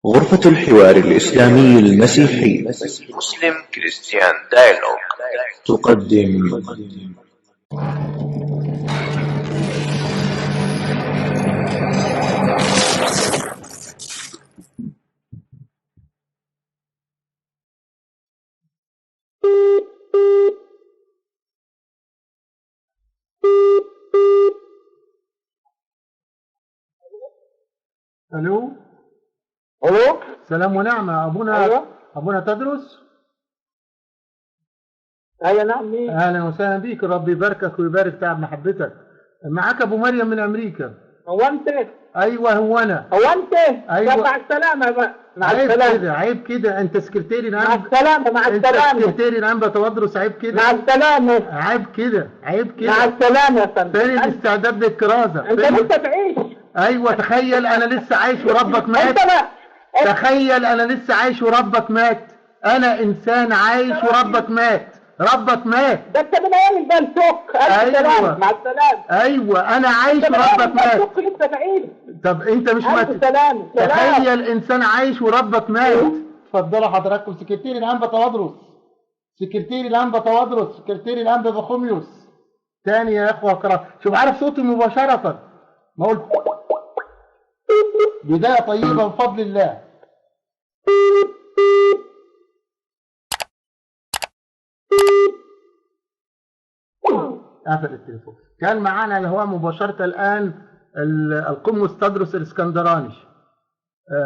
غرفة الحوار الإسلامي المسيحي مسلم كريستيان دايلوج تقدم. الو الو. سلام ونعمة. ابونا أيوة. ابونا تدرس. ايوه نعم. مين؟ اهلا وسهلا بيك، ربي يباركك ويبارك تعب محبتك. معاك ابو مريم من امريكا. هو انت؟ ايوه هو انا. هو انت؟ أيوة. طب مع السلامه بقى. مع عيب السلامه. كده، عيب كده، انت سكرتيري مع الان. السلامه. مع انت السلامه. سكرتيري الان بتودرس، عيب كده. مع السلامه. عيب كده، عيب مع كده. السلامه يا فندم. فين الاستعداد للكرازة؟ انت فين؟ لسه تعيش. ايوه تخيل انا لسه عايش وربك مات. انت لا. تخيل انا لسه عايش وربك مات. انا انسان عايش وربك مات. ربك مات. ده انت من ايام البلتوك. أيوة. سلامة. مع السلامه. ايوه انا عايش انت من ايام وربك مات. البلتوك لسه تعيش. طب انت مش مات. الف سلامه. سلام. تخيل انسان عايش وربك مات. اتفضلوا حضراتكم. سكرتيري الانبا تودرس، سكرتيري الانبا تودرس، سكرتيري الانبا بخوميوس. تاني يا اخوه اقرا. شوف عارف صوتي مباشره. ما قلت بدايه طيبه بفضل الله. قفل التليفون. كان معانا اللي هو مباشرة الآن القمص تدرس الاسكندراني.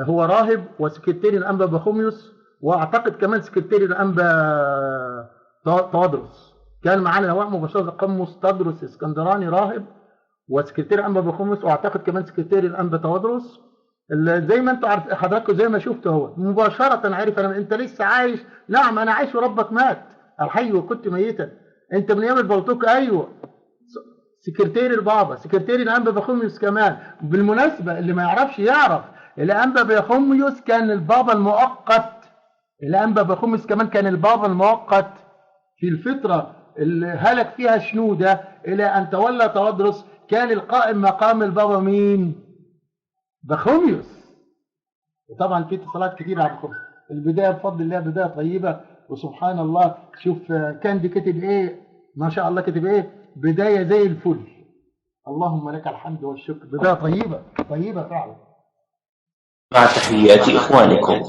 هو راهب وسكرتيري الأنبا بخوميوس، وأعتقد كمان سكرتيري الأنبا تودرس. كان معانا اللي هو مباشرة القمص تدرس اسكندراني راهب وسكرتيري الأنبا بخوميوس، وأعتقد كمان سكرتيري الأنبا تودرس. زي ما انتوا عارف حضراتكم، زي ما شفتوا هو مباشرة عرف أنا أنت لسه عايش. نعم أنا عايش وربك مات. الحي وكنت ميتا. انت من ايام البلطوك. ايوه سكرتيري البابا، سكرتيري الانبا بخوميوس كمان. بالمناسبه اللي ما يعرفش يعرف، الانبا بخوميوس كان البابا المؤقت. الانبا بخوميوس كمان كان البابا المؤقت في الفتره اللي هلك فيها شنوده الى ان تولى تودرس. كان القائم مقام البابا مين؟ بخوميوس. وطبعا في اتصالات كتير على بخوميوس. البدايه بفضل الله بدايه طيبه، وسبحان الله. شوف كان دي كاتب ايه، ما شاء الله كاتب ايه، بدايه زي الفل. اللهم لك الحمد والشكر. بدايه طيبه طيبه فعلا. مع تحيات إخوانكم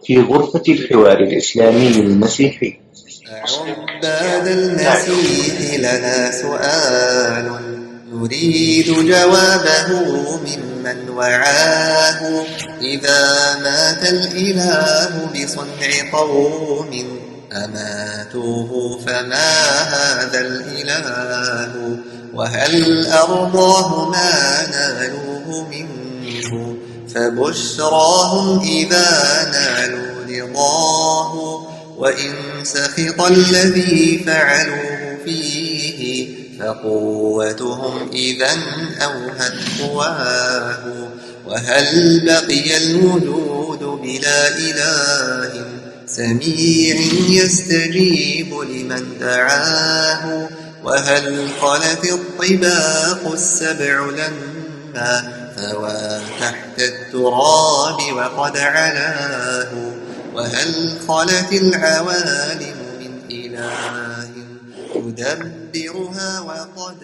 في غرفة الحوار الإسلامي المسيحي. عباد المسيح لنا سؤال نريد جوابه ممن وعاه. إذا مات الإله بصنع قوم أماتوه فما هذا الإله؟ وهل أرضاه ما نالوه منه؟ فبشراهم إذا نالوا رضاه. وإن سخط الذي فعلوه فيه فقوتهم إذا أوهت قواه. وهل بقي الوجود بلا إله سميع يستجيب لمن دعاه؟ وهل خلت الطباق السبع لما ثوى تحت التراب وقد علاه؟ وهل خلت العوالم من إله يدبرها وقد